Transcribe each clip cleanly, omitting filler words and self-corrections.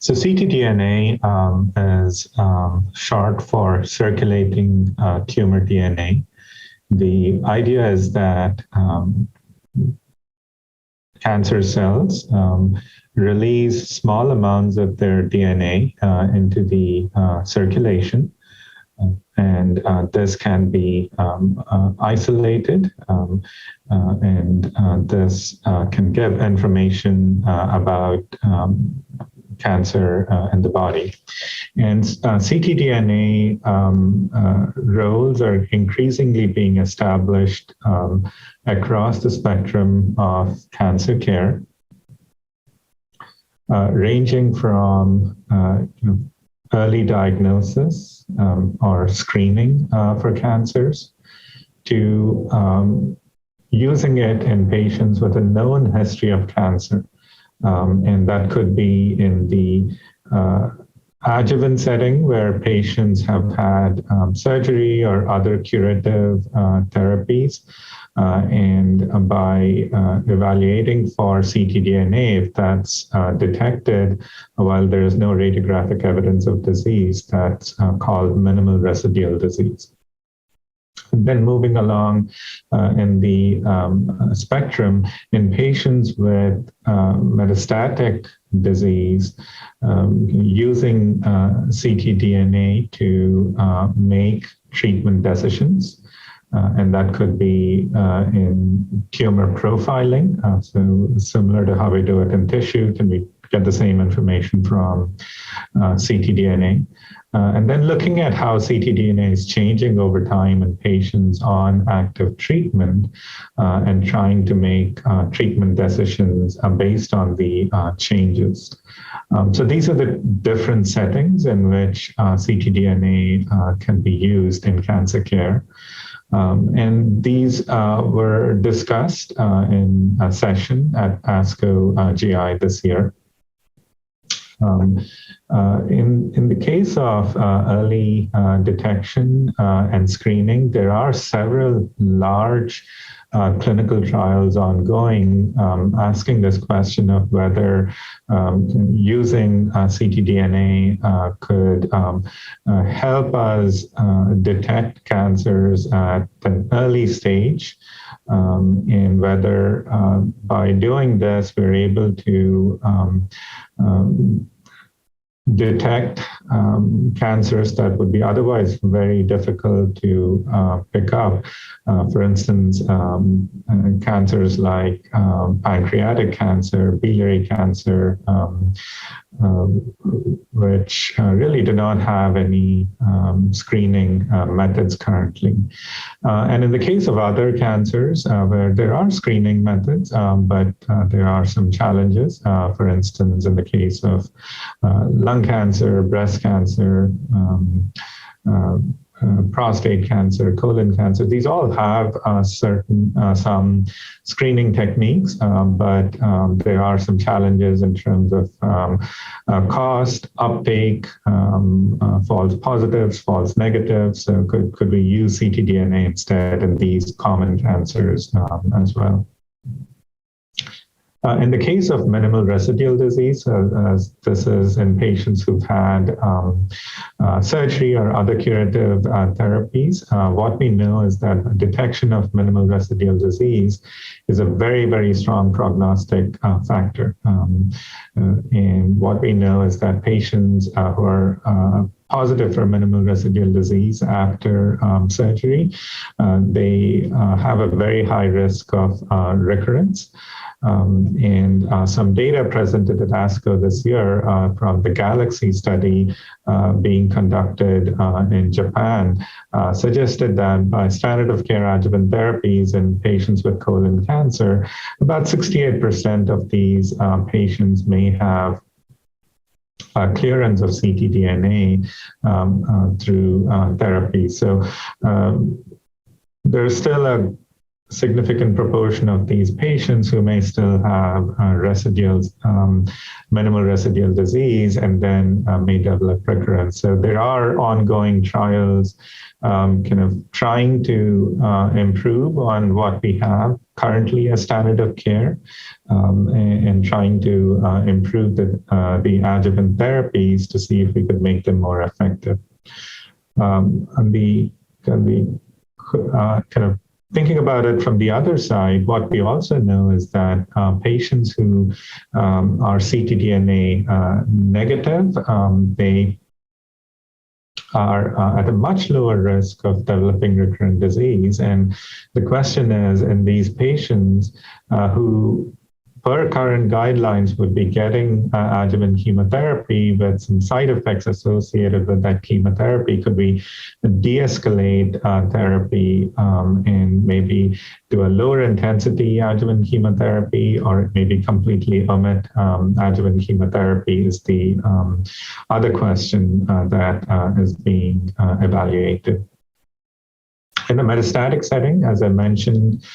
So ctDNA is short for circulating tumor DNA. The idea is that cancer cells release small amounts of their DNA into the circulation. And this can be isolated, and this can give information about cancer in the body. And ctDNA roles are increasingly being established across the spectrum of cancer care, ranging from early diagnosis or screening for cancers to using it in patients with a known history of cancer. And that could be in the adjuvant setting where patients have had surgery or other curative therapies. And by evaluating for ctDNA, if that's detected while there is no radiographic evidence of disease, that's called minimal residual disease. And then moving along in the spectrum, in patients with metastatic disease, using ctDNA to make treatment decisions. And that could be in tumor profiling. So similar to how we do it in tissue, can we get the same information from ctDNA? And then looking at how ctDNA is changing over time in patients on active treatment and trying to make treatment decisions based on the changes. So these are the different settings in which ctDNA can be used in cancer care. And these were discussed in a session at ASCO GI this year. In the case of early detection and screening, there are several large clinical trials ongoing asking this question of whether using ctDNA could help us detect cancers at an early stage, and whether by doing this we're able to detect cancers that would be otherwise very difficult to pick up. For instance, cancers like pancreatic cancer, biliary cancer, which really do not have any screening methods currently. And in the case of other cancers where there are screening methods, but there are some challenges. For instance, in the case of lung cancer, breast cancer, prostate cancer, colon cancer, these all have some screening techniques, but there are some challenges in terms of cost, uptake, false positives, false negatives. So could we use ctDNA instead in these common cancers as well? In the case of minimal residual disease, this is in patients who've had surgery or other curative therapies, what we know is that detection of minimal residual disease is a very, very strong prognostic factor. And what we know is that patients who are positive for minimal residual disease after surgery, they have a very high risk of recurrence. And some data presented at ASCO this year from the Galaxy study being conducted in Japan suggested that by standard of care adjuvant therapies in patients with colon cancer, about 68% of these patients may have clearance of ctDNA through therapy. So there's still a significant proportion of these patients who may still have residuals, minimal residual disease, and then may develop recurrence. So there are ongoing trials kind of trying to improve on what we have currently a standard of care, and trying to improve the adjuvant therapies to see if we could make them more effective. On the kind of thinking about it from the other side, what we also know is that patients who are ctDNA negative, they are at a much lower risk of developing recurrent disease. And the question is, in these patients who, per current guidelines, would be getting adjuvant chemotherapy with some side effects associated with that chemotherapy, could we de-escalate therapy and maybe do a lower intensity adjuvant chemotherapy, or maybe completely omit adjuvant chemotherapy is the other question that is being evaluated. In the metastatic setting, as I mentioned,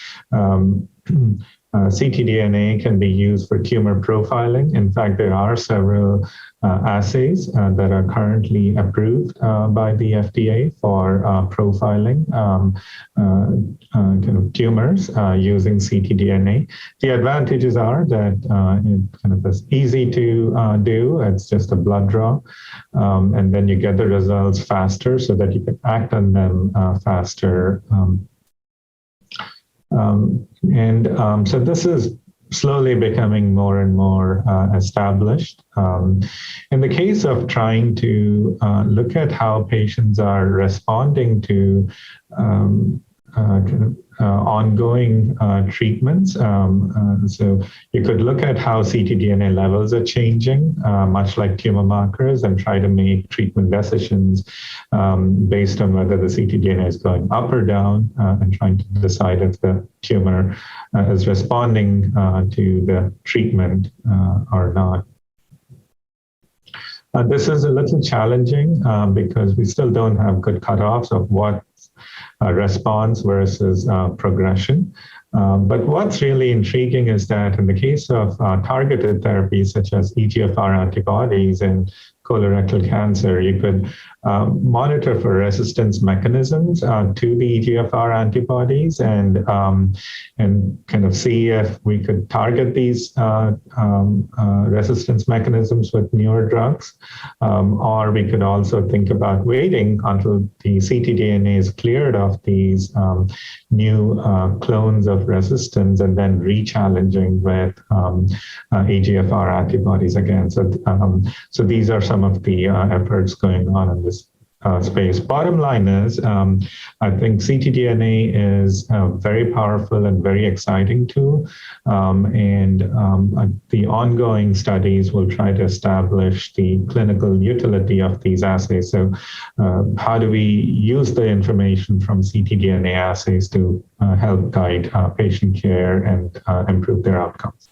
ctDNA can be used for tumor profiling. In fact, there are several assays that are currently approved by the FDA for profiling kind of tumors using ctDNA. The advantages are that it kind of is easy to do. It's just a blood draw, and then you get the results faster so that you can act on them faster. So this is slowly becoming more and more established. In the case of trying to look at how patients are responding to ongoing treatments. So you could look at how ctDNA levels are changing, much like tumor markers, and try to make treatment decisions based on whether the ctDNA is going up or down, and trying to decide if the tumor is responding to the treatment or not. This is a little challenging because we still don't have good cutoffs of what response versus progression. But what's really intriguing is that in the case of targeted therapies such as EGFR antibodies and colorectal cancer, you could monitor for resistance mechanisms to the EGFR antibodies and kind of see if we could target these resistance mechanisms with newer drugs, or we could also think about waiting until the ctDNA is cleared of these new clones of resistance and then rechallenging with EGFR antibodies again. So these are some of the efforts going on in this space. Bottom line is, I think ctDNA is a very powerful and very exciting tool, and the ongoing studies will try to establish the clinical utility of these assays. So how do we use the information from ctDNA assays to help guide patient care and improve their outcomes?